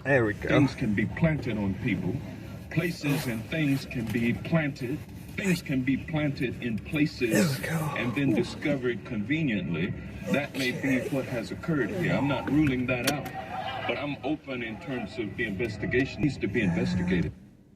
There we go. Things can be planted on people. Places and things can be planted. Things can be planted in places and then discovered conveniently. That may be what has occurred here. I'm not ruling that out, but I'm open in terms of the investigation. It needs to be investigated.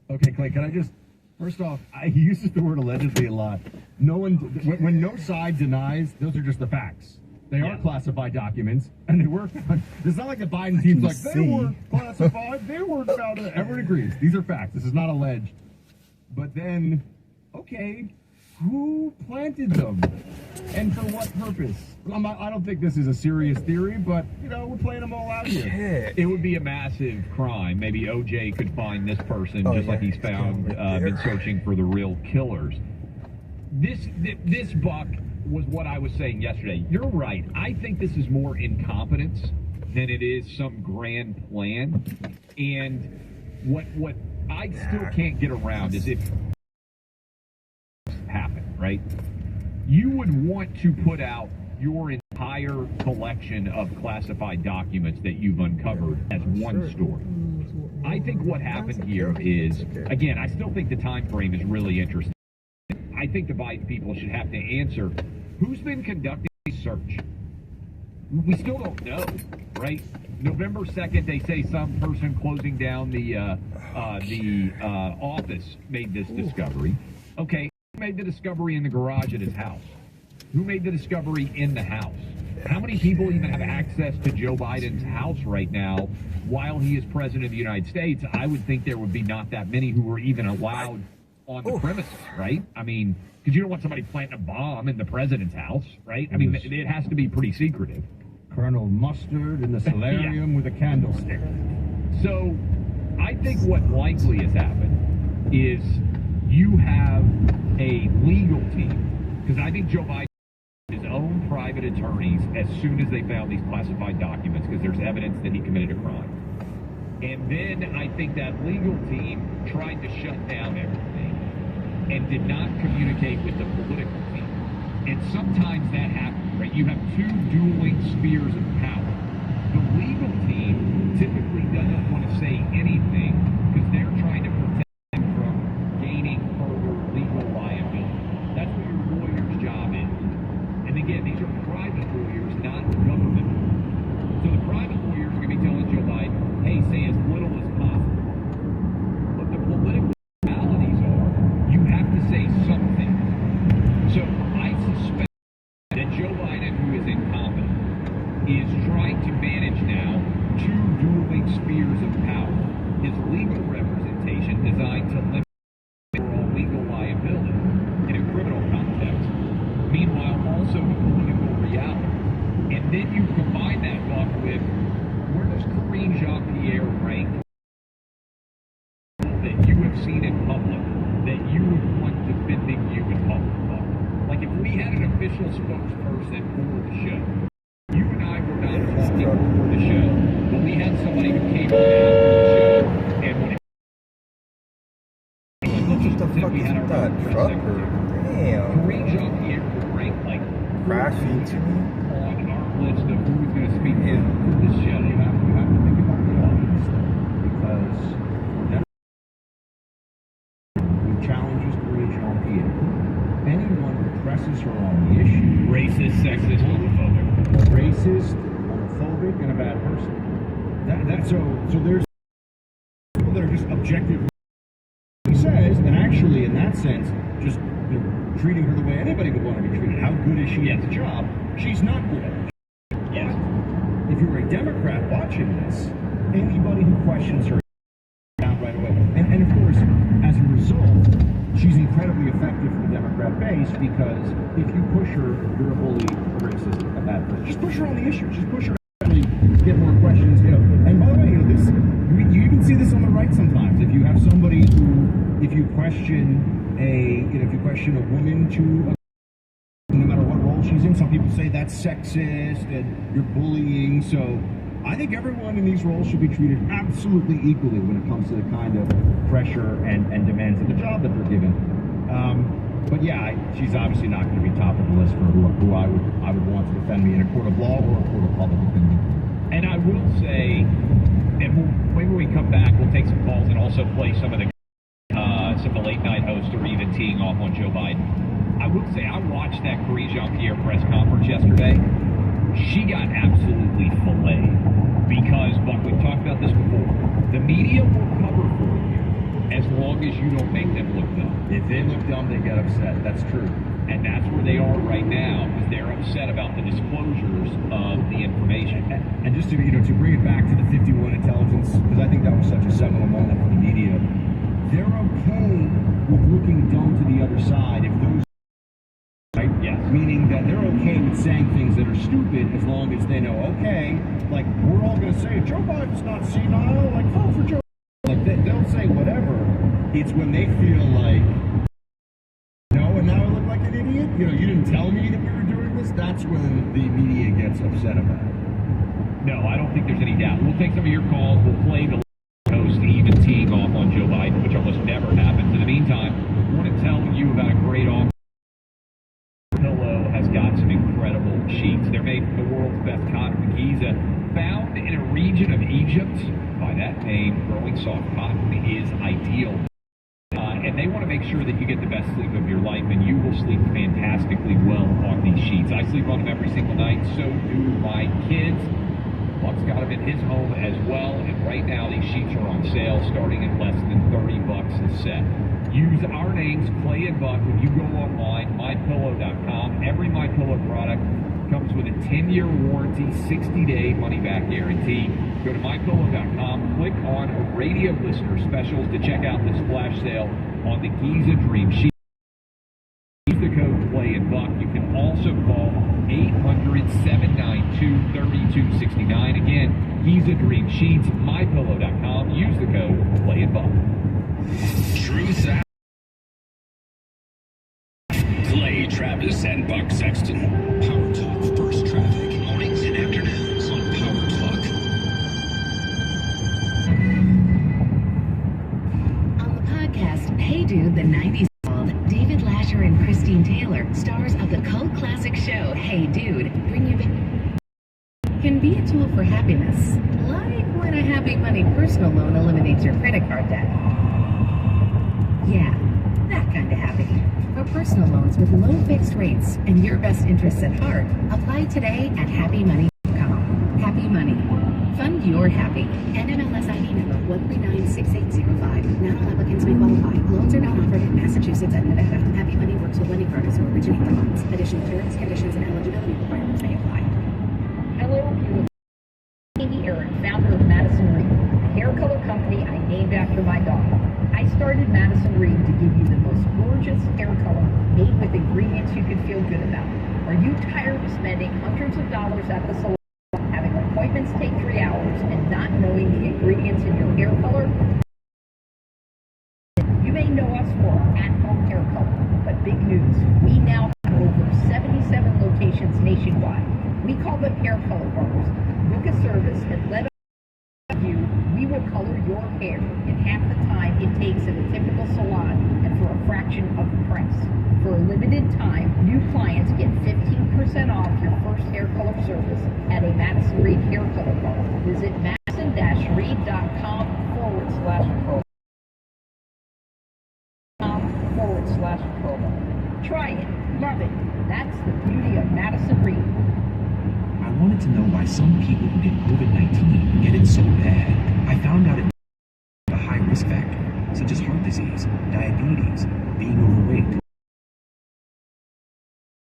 Okay, Clay, can I just, first off, he uses the word allegedly a lot. No one, when no side denies, those are just the facts. They are classified documents, and they were found. It's not like the Biden team's like, they were classified, they weren't found. Everyone agrees. These are facts. This is not alleged. But then, okay, who planted them? And for what purpose? I don't think this is a serious theory, but, you know, we're playing them all out here. It would be a massive crime. Maybe OJ could find this person just like he's found been searching for the real killers. This buck was what I was saying yesterday. You're right. I think this is more incompetence than it is some grand plan. And what I still can't get around is if happen, right? You would want to put out your entire collection of classified documents that you've uncovered as one story. I think what happened here is, again, I still think the time frame is really interesting. I think the Biden people should have to answer who's been conducting a search. We still don't know, right? November 2nd, they say some person closing down the office made this discovery. Okay, who made the discovery in the garage at his house? Who made the discovery in the house? How many people even have access to Joe Biden's house right now while he is president of the United States? I would think there would be not that many who were even allowed on the premises, right? I mean, because you don't want somebody planting a bomb in the president's house, right? I mean, it has to be pretty secretive. Colonel Mustard in the solarium with a candlestick. So I think what likely has happened is you have a legal team, because I think Joe Biden had his own private attorneys as soon as they found these classified documents, because there's evidence that he committed a crime. And then I think that legal team tried to shut down everything and did not communicate with the political team. And sometimes that happens, right? You have two dueling spheres of power. The legal team typically doesn't want to say anything because they're trying to protect them from gaining further legal liability. That's what your lawyer's job is. And again, these are private lawyers, not government. So the private lawyers are going to be telling Joe Biden, hey, say as little as possible. But the political realities are, you have to say something. So I suspect that Joe Biden, who is incompetent, is trying to manage now two dueling spheres of power. His legal representation designed to limit overall legal liability in a criminal context. Meanwhile, also the political reality. And then you combine that, Buck, with where does Karine Jean-Pierre rank that you have seen in public that you would want defending you in public? Like if we had an official spokesperson for the show, you and I were not talking for the show, but we had somebody who came on after the show and when let's just pretend we had our own press secretary. Karine Jean-Pierre would rank like crashing to me on our list of who's going to speak for this show. You have to think about the audience, because who challenges Karine Jean-Pierre, anyone who presses her on the issue, Racist, sexist, homophobic. racist, homophobic, and a bad person. So there's people that are just objective. He says, and actually in that sense, just treating her the way anybody would want to be treated. How good is she at the job? She's not good at it. Yes. If you're a Democrat watching this, anybody who questions her down right away. And of course, as a result, she's incredibly effective for the Democrat base, because if you push her, you're a bully, a racist, a bad person. Just push her on the issue. Just push her to get more questions. And by the way, this you even see this on the right sometimes. If you have somebody who, if you question a woman to no matter what role she's in, some people say that's sexist and you're bullying. So I think everyone in these roles should be treated absolutely equally when it comes to the kind of pressure and demands of the job that they're given. But yeah, she's obviously not going to be top of the list for who I would want to defend me in a court of law or a court of public opinion. And I will say, and maybe we'll when we come back, we'll take some calls and also play some of the late night hosts or even teeing off on Joe Biden. I will say I watched that Karine Jean-Pierre press conference yesterday. She got absolutely filleted because, Buck, we've talked about this before. The media will cover for you as long as you don't make them look dumb. If they look dumb, they get upset. That's true. And that's where they are right now, because they're upset about the disclosures of the information. And just to bring it back to the 51 intelligence, because I think that was such a seminal moment for the media. They're okay with looking dumb to the other side if those, right? Yes. Meaning that they're okay with saying things that are stupid as long as they know, okay, like we're all going to say Joe Biden's not senile, like vote for Joe. Like they'll say whatever. It's when they feel like, no, and now I look like an idiot. You didn't tell me that we were doing this. That's when the media gets upset about it. No, I don't think there's any doubt. We'll take some of your calls. We'll play the host even teeing off on Joe Biden, which almost never happens. In the meantime, I want to tell you about a great offer. Pillow has got some incredible sheets. They're made from the world's best cotton Giza, found in a region of Egypt. By that name, growing soft cotton is ideal. And they want to make sure that you get the best sleep of your life, and you will sleep fantastically well on these sheets. I sleep on them every single night, so do my kids. Buck's got them in his home as well, and right now these sheets are on sale starting at less than $30 a set. Use our names, Clay and Buck, when you go online, mypillow.com. Every MyPillow product comes with a 10-year warranty, 60-day money-back guarantee. Go to mypillow.com, click on radio listener specials to check out this flash sale on the Giza Dream Sheet. Use the code Clay and Buck. You can also call 800-792-3269. Again, Giza Dream Sheets, mypillow.com. Use the code Clay and Buck. Truth out. Clay Travis and Buck Sexton. Power Talk First Traffic. Mornings and afternoons on Power Talk. On the podcast, Hey Dude, the 90s called, David Lasher and Christine Taylor, stars of the cult classic show Hey Dude, bring you back. Can be a tool for happiness, like when a Happy Money personal loan eliminates your credit card debt. Yeah, that kind of happy. For personal loans with low fixed rates and your best interests at heart, apply today at happymoney.com. Happy Money. Fund your happy. NMLS ID number 1396805. Not all applicants may qualify. Loans are not offered in Massachusetts and Nevada. Happy Money works with lending partners who originate the loans. Additional terms, conditions, and eligibility requirements may apply. Hello, beautiful. Amy Eric, founder of Madison Reed, a hair color company I named after my daughter. I started Madison Reed to give you the most gorgeous hair color made with ingredients you can feel good about. Are you tired of spending hundreds of dollars at the salon, having appointments take 3 hours, and not knowing the ingredients in your hair color? You may know us for our at-home hair color, but big news, we now have over 77 locations nationwide. We call them hair color bars. Book a service and let us you. We will color your hair in half the time it takes at a typical salon and for a fraction of the price. For a limited time, new clients get 15% off your first hair color service at a Madison Reed hair color bar. Visit madison-reed.com/promo. /promo. Try it. Love it. That's the beauty of Madison Reed. I wanted to know why some people who get COVID-19 get it so bad. I found out it a high risk factor, such as heart disease, diabetes, being overweight.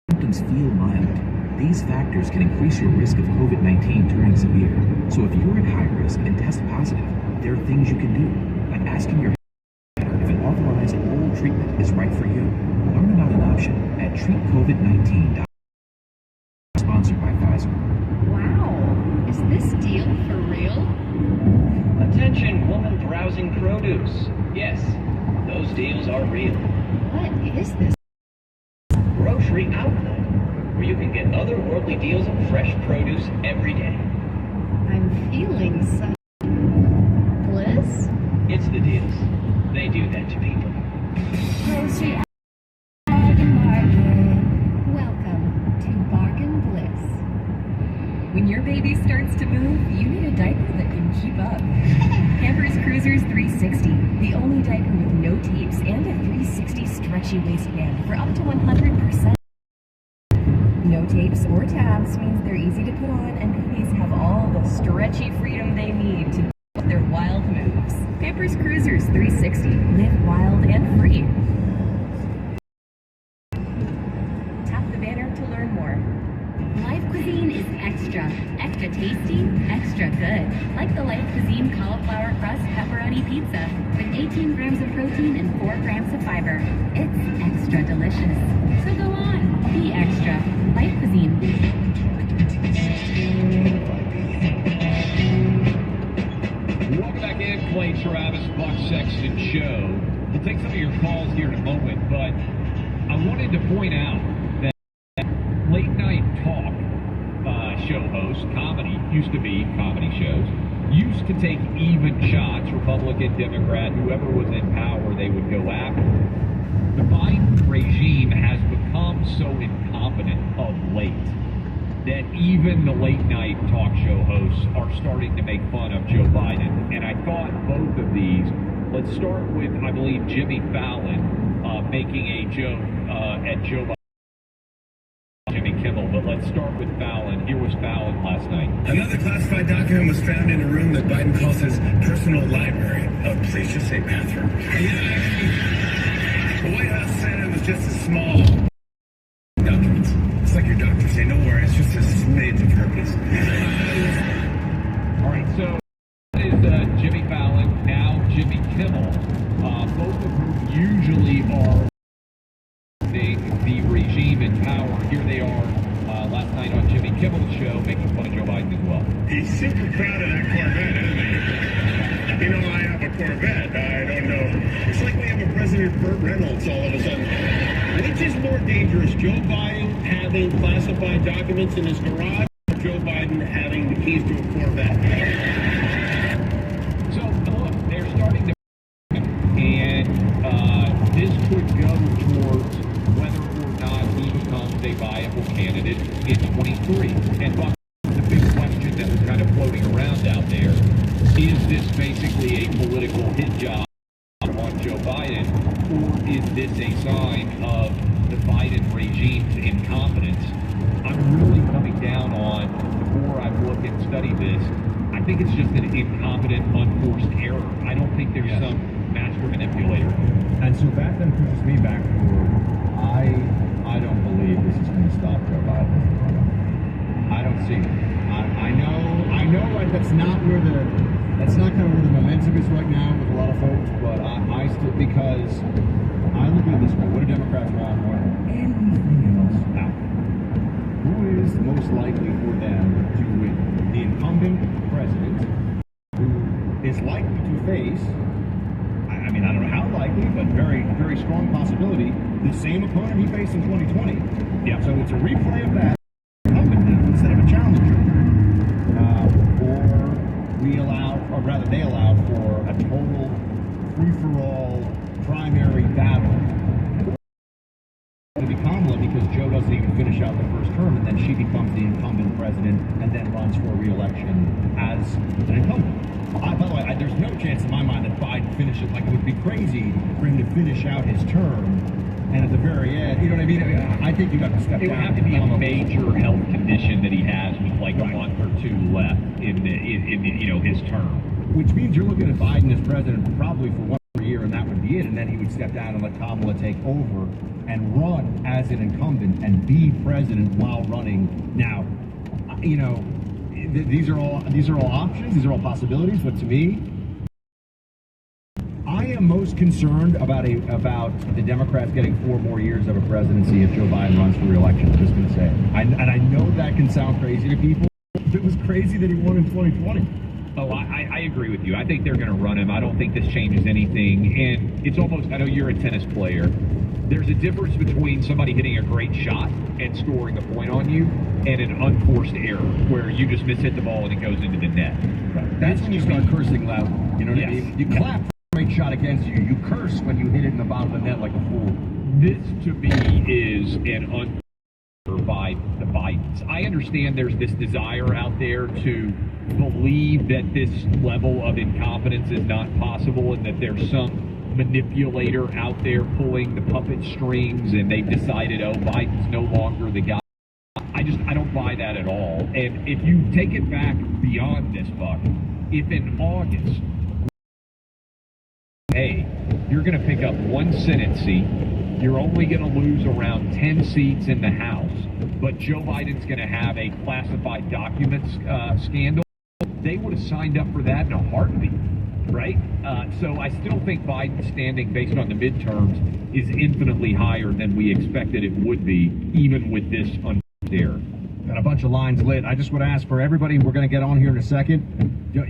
Symptoms feel mild. These factors can increase your risk of COVID-19 turning severe. So if you're at high risk and test positive, there are things you can do, like asking your doctor if an authorized oral treatment is right for you. Learn about an option at treatcovid19.com. Sponsored by Pfizer. Wow, is this deal for real? Attention, woman browsing produce. Yes, those deals are real. What is this? Grocery outlet, where you can get otherworldly deals on fresh produce every day. I'm feeling some bliss. It's the deals. They do that to people. Grocery bargain market. Welcome to Bargain Bliss. When your baby starts to move, you need a diaper that can keep up. Pampers Cruisers 360, the only diaper with no tapes and a 360 stretchy waistband for up to 100%. No tapes or tabs means they're easy to put on and babies have all the stretchy freedom they need to do their wild moves. Pampers Cruisers 360, live wild and free. Tap the banner to learn more. Life Cuisine is extra tasty, extra good. Like the Life Cuisine cauliflower crust pepperoni pizza with 18 grams of protein and 4 grams of fiber. It's extra delicious. So go on, be extra. Life Cuisine. Welcome back in, Clay Travis, Buck Sexton Show. We'll take some of your calls here in a moment, but I wanted to point out that late night talk show hosts, used to be comedy shows, used to take even shots, Republican, Democrat, whoever was in power, they would go after. The Biden regime has become so incompetent of late that even the late night talk show hosts are starting to make fun of Joe Biden. And I thought both of these, let's start with, I believe, Jimmy Fallon making a joke at Joe Biden. Jimmy Kimmel, but let's start with Fallon. Here was Fallon last night. Another classified document was found in a room that Biden calls his personal library. Oh, please just say bathroom. The White House said it was just a small documents. It's like your doctor saying, don't worry, it's just a smidge of herpes. All right, so that is Jimmy Fallon, now Jimmy Kimmel, both of whom usually are the regime in power. Here they are last night on Jimmy Kimmel's show making fun of Joe Biden as well. He's super proud of that Corvette, isn't he? You know, I have a Corvette. I don't know. It's like we have a President Burt Reynolds all of a sudden. Which is more dangerous, Joe Biden having classified documents in his garage, or Joe Biden having the keys to a Corvette? So, look, they're starting to and this could go towards whether or not he becomes a viable candidate in 23. And the big question that was kind of floating around out there, is this basically a political hit job on Joe Biden, or is this a sign of the Biden regime's incompetence? I'm really coming down on, the more I look and study this, I think it's just an incompetent, unforced error. I don't think there's some master manipulator. And so that then pushes me back toward, I don't believe this is going to stop Joe Biden. I don't see it. I know right, that's not kind of where the momentum is right now with a lot of folks, but I still, because I look at it this way, what do Democrats want more than anything else out there? Who is most likely for them to win? The incumbent president, who is likely to face, I mean, I don't know how likely, but very, very strong possibility, the same opponent he faced in 2020. Yeah. So it's a replay of that incumbent now instead of a challenger. Or rather they allow for a total free-for-all primary battle to be Kamala, because Joe doesn't even finish out the first term, and then she becomes the incumbent president and then runs for re-election as an incumbent. By the way, there's no chance in my mind that Biden finishes, like, it would be crazy for him to finish out his term and at the very end, you know what I mean? I think you got to step down. It would have to be a major health condition that he has with like a month or two left in his term. Which means you're looking at Biden as president probably for 1 more year, and that would be it. And then he would step down and let Kamala take over and run as an incumbent and be president while running. Now, you know, these are all options. These are all possibilities. But to me, I am most concerned about the Democrats getting 4 more years of a presidency if Joe Biden runs for re-election. I'm just going to say it. And I know that can sound crazy to people. It was crazy that he won in 2020. Oh, I agree with you. I think they're going to run him. I don't think this changes anything. And it's almost, I know you're a tennis player. There's a difference between somebody hitting a great shot and scoring a point on you and an unforced error where you just mishit the ball and it goes into the net. Right. That's when you start cursing loud. You know what I mean? You clap for a great shot against you. You curse when you hit it in the bottom of the net like a fool. This, to me, is an by the Bidens. I understand there's this desire out there to believe that this level of incompetence is not possible and that there's some manipulator out there pulling the puppet strings and they've decided, oh, Biden's no longer the guy. I don't buy that at all. And if you take it back beyond this, Buck, if in August, hey, you're going to pick up one Senate seat, you're only going to lose around 10 seats in the House, but Joe Biden's going to have a classified documents scandal, they would have signed up for that in a heartbeat, right? So I still think Biden's standing based on the midterms is infinitely higher than we expected it would be, even with this there. Got a bunch of lines lit. I just would ask for everybody, we're going to get on here in a second.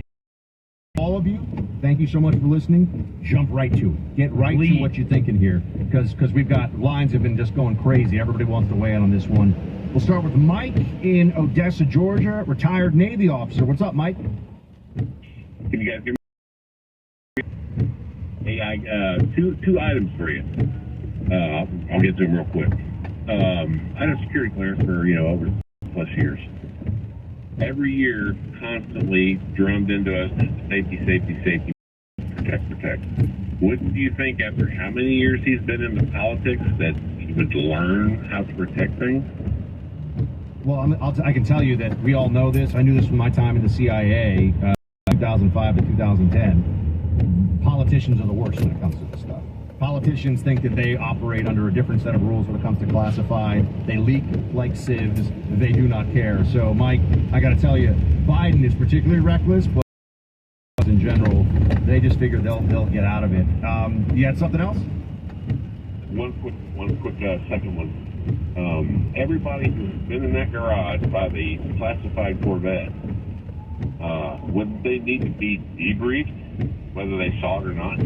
All of you, thank you so much for listening. Jump right to it. Get right to what you're thinking here, because we've got lines have been just going crazy. Everybody wants to weigh in on this one. We'll start with Mike in Odessa, Georgia, retired Navy officer. What's up, Mike? Can you guys hear me? Hey, I two items for you. I'll get to them real quick. I had a security clearance for over plus years. Every year, constantly drummed into us, safety, safety, safety, protect. Wouldn't you think after how many years he's been in the politics that he would learn how to protect things? Well, I can tell you that we all know this. I knew this from my time in the CIA, 2005 to 2010. Politicians are the worst when it comes to this stuff. Politicians think that they operate under a different set of rules when it comes to classified. They leak like sieves. They do not care. So, Mike, I got to tell you, Biden is particularly reckless, but in general, they just figure they'll get out of it. You had something else? One quick second one. Everybody who's been in that garage by the classified Corvette, would they need to be debriefed, whether they saw it or not?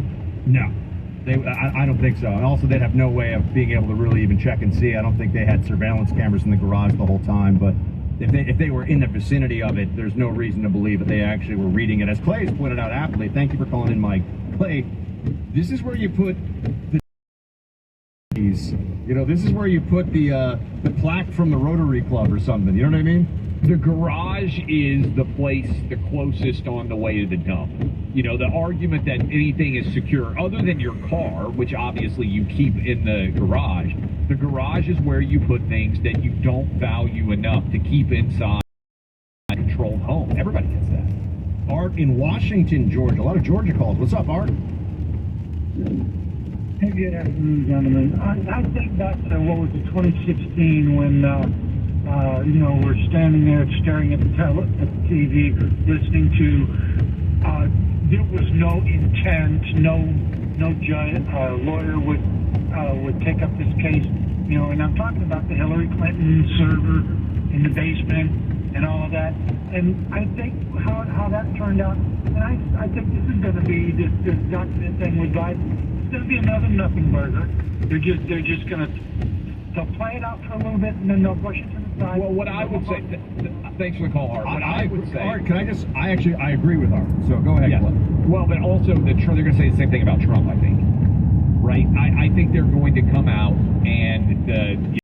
No. I don't think so. And also, they'd have no way of being able to really even check and see. I don't think they had surveillance cameras in the garage the whole time. But if they were in the vicinity of it, there's no reason to believe that they actually were reading it. As Clay has pointed out aptly, thank you for calling in, Mike. Clay, this is where you put the... this is where you put the plaque from the Rotary Club or something. You know what I mean? The garage is the place the closest on the way to the dump. The argument that anything is secure other than your car, which obviously you keep in the garage is where you put things that you don't value enough to keep inside a controlled home. Everybody gets that. Art in Washington, Georgia. A lot of Georgia calls. What's up, Art? Hey, good afternoon, gentlemen. I think back to, 2016 when, we're standing there staring at the TV, listening to, there was no intent, no lawyer would take up this case, and I'm talking about the Hillary Clinton server in the basement and all of that. And I think how that turned out, and I think this is going to be this document thing with Biden. It's going to be another nothing burger. They're just going to they'll play it out for a little bit and then they'll push it to the side. Well, what I would say, thanks for the call, Art. What I would say, Art, I agree with Art. So go ahead. Yeah. Well, but also they're going to say the same thing about Trump, I think. Right? I think they're going to come out and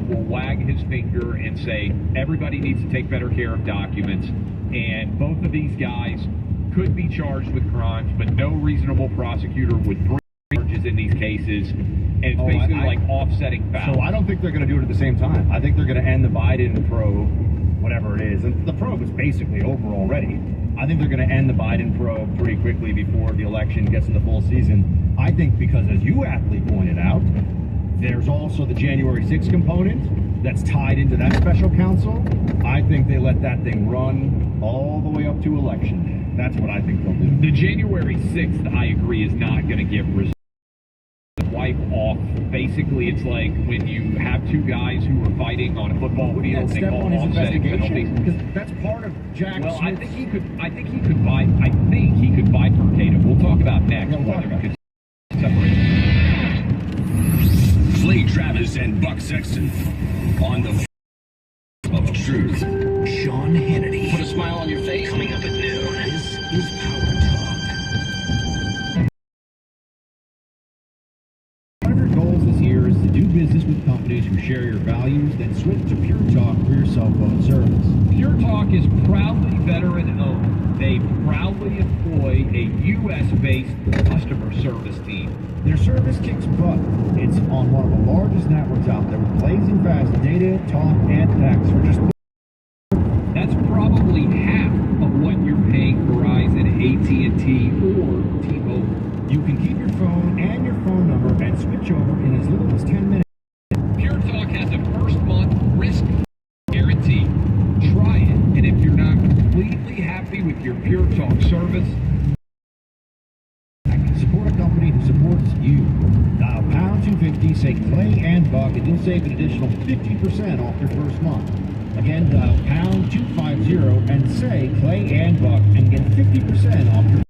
will wag his finger and say everybody needs to take better care of documents, and both of these guys could be charged with crimes, but no reasonable prosecutor would bring charges in these cases, and it's basically like offsetting fouls. So I don't think they're going to do it at the same time. I think they're going to end the Biden probe, whatever it is, and the probe is basically over already. I think they're going to end the Biden probe pretty quickly before the election gets to the full season. I think because, as you aptly pointed out, there's also the January 6th component that's tied into that special counsel. I think they let that thing run all the way up to election day. That's what I think they'll do. The January 6th, I agree, is not going to get resolved. Wipe off. Basically, it's like when you have two guys who are fighting on a football field. They call offsetting penalties. Because that's part of Jack Smith's. I think he could bifurcate it. We'll talk about next whether he could separate. Clay Travis and Buck Sexton on the of truth. Sean Hannity. Put a smile on your face. Coming up at noon. This is Power Talk. One of our goals this year is to do business with companies who share your values, then switch to Pure Talk for your cell phone service. Pure Talk is proudly veteran-owned. They proudly employ a U.S.-based customer service team. Their service kicks butt. It's on one of the largest networks out there with blazing fast data, talk, and text for just... That's probably half of what you're paying Verizon, AT&T, or T-Mobile. You can keep your phone and your phone number and switch over in as little as 10 minutes. Pure Talk has a first-month risk guarantee. Try it, and if you're not completely happy with your Pure Talk service, support a company who supports you. Dial pound 250, say Clay and Buck, and you'll save an additional 50% off your first month. Again, dial pound 250 and say Clay and Buck and get 50% off your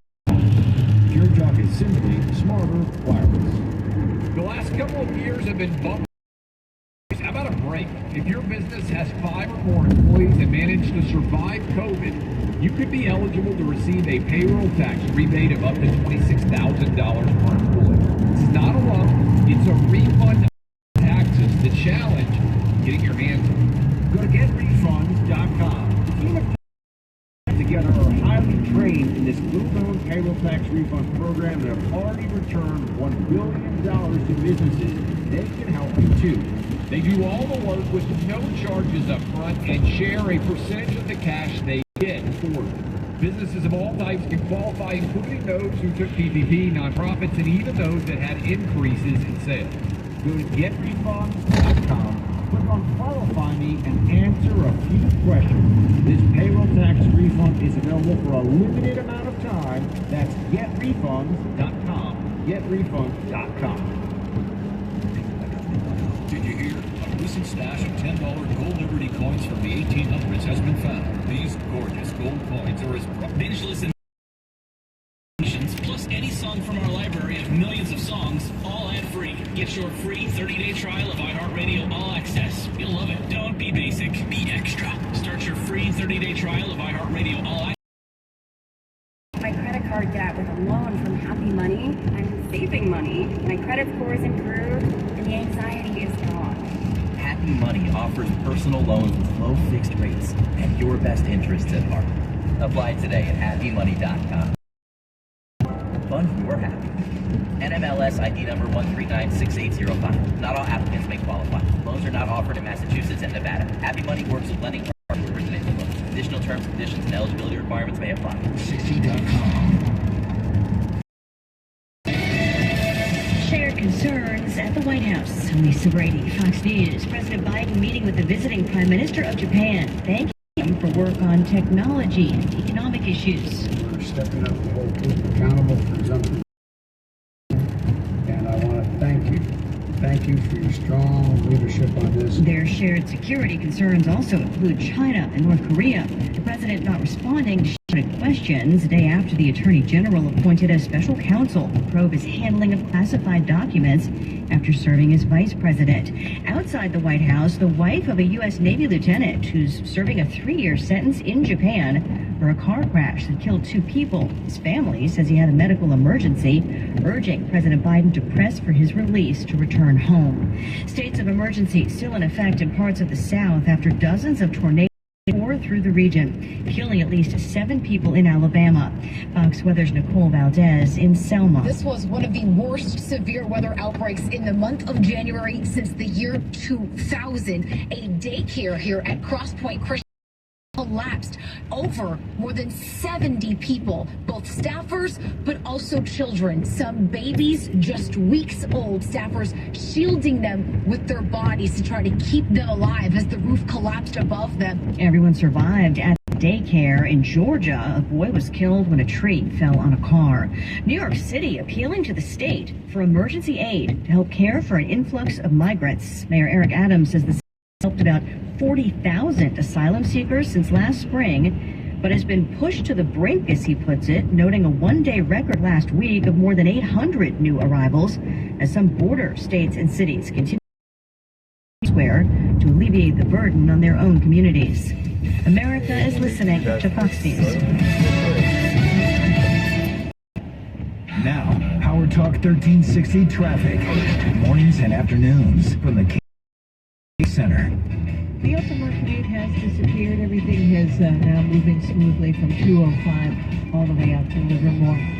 Pure Talk is simply smarter wireless. the last couple of years have been bumpy. How about a break? If your business has 5 or more employees and managed to survive COVID, you could be eligible to receive a payroll tax rebate of up to $26,000 per employee. It's not a loan, it's a refund of taxes. The challenge, getting your hands on it. Go to getrefunds.com. The team of together are highly trained in this blue-zone payroll tax refund program and have already returned $1 billion to businesses. They can help you too. They do all the work with no charges up front and share a percentage of the cash they get for it. Businesses of all types can qualify, including those who took PPP, nonprofits, and even those that had increases in sales. Go to getrefunds.com, click on Qualify Me, and answer a few questions. This payroll tax refund is available for a limited amount of time. That's getrefunds.com. Getrefunds.com. Did you hear? A recent stash of $10 gold Liberty coins from the 1800s has been found. These gorgeous gold coins are as binge listen plus any song from our library of millions of songs, all ad-free. Get your free 30-day trial of iHeartRadio All Access. You'll love it. Don't be basic. Be extra. Start your free 30-day trial of iHeartRadio All Access. My credit card debt with a loan from Happy Money. I'm saving money. My credit score is improved, and the anxiety is gone. Happy Money offers personal loans with low fixed rates and your best interests at heart. Apply today at happymoney.com. Fund your happy. NMLS ID number 1396805. Not all applicants may qualify. Loans are not offered in Massachusetts and Nevada. Happy Money works with lending partners for originating loans. Additional terms, conditions, and eligibility requirements may apply. 60.com. Shared concerns at the White House. Lisa Brady, Fox News. President Biden meeting with the visiting Prime Minister of Japan. Thank him for work on technology and economic issues. We're stepping up to hold people accountable for something. And I want to thank you. Thank you for your strong leadership on this. Their shared security concerns also include China and North Korea. The president not responding to shouted questions a day after the Attorney General appointed a special counsel to probe his handling of classified documents after serving as vice president. Outside the White House, the wife of a U.S. Navy lieutenant who's serving a 3-year sentence in Japan for a car crash that killed 2 people. His family says he had a medical emergency, urging President Biden to press for his release to return home. States of emergency still in effect in parts of the South after dozens of tornadoes tore through the region, killing at least 7 people in Alabama. Fox Weather's Nicole Valdez in Selma. This was one of the worst severe weather outbreaks in the month of January since the year 2000. A daycare here at Cross Point Christian collapsed. Over more than 70 people, both staffers but also children, some babies just weeks old, staffers shielding them with their bodies to try to keep them alive as the roof collapsed above them. Everyone survived at daycare in Georgia. A boy was killed when a tree fell on a car. New York City appealing to the state for emergency aid to help care for an influx of migrants. Mayor Eric Adams says the city helped about 40,000 asylum seekers since last spring, but has been pushed to the brink, as he puts it, noting a one-day record last week of more than 800 new arrivals as some border states and cities continue elsewhere to alleviate the burden on their own communities. America is listening to Fox News. Now, Power Talk 1360 traffic. Mornings and afternoons from the Center. The open blockade has disappeared. Everything is now moving smoothly from 205 all the way out to Livermore.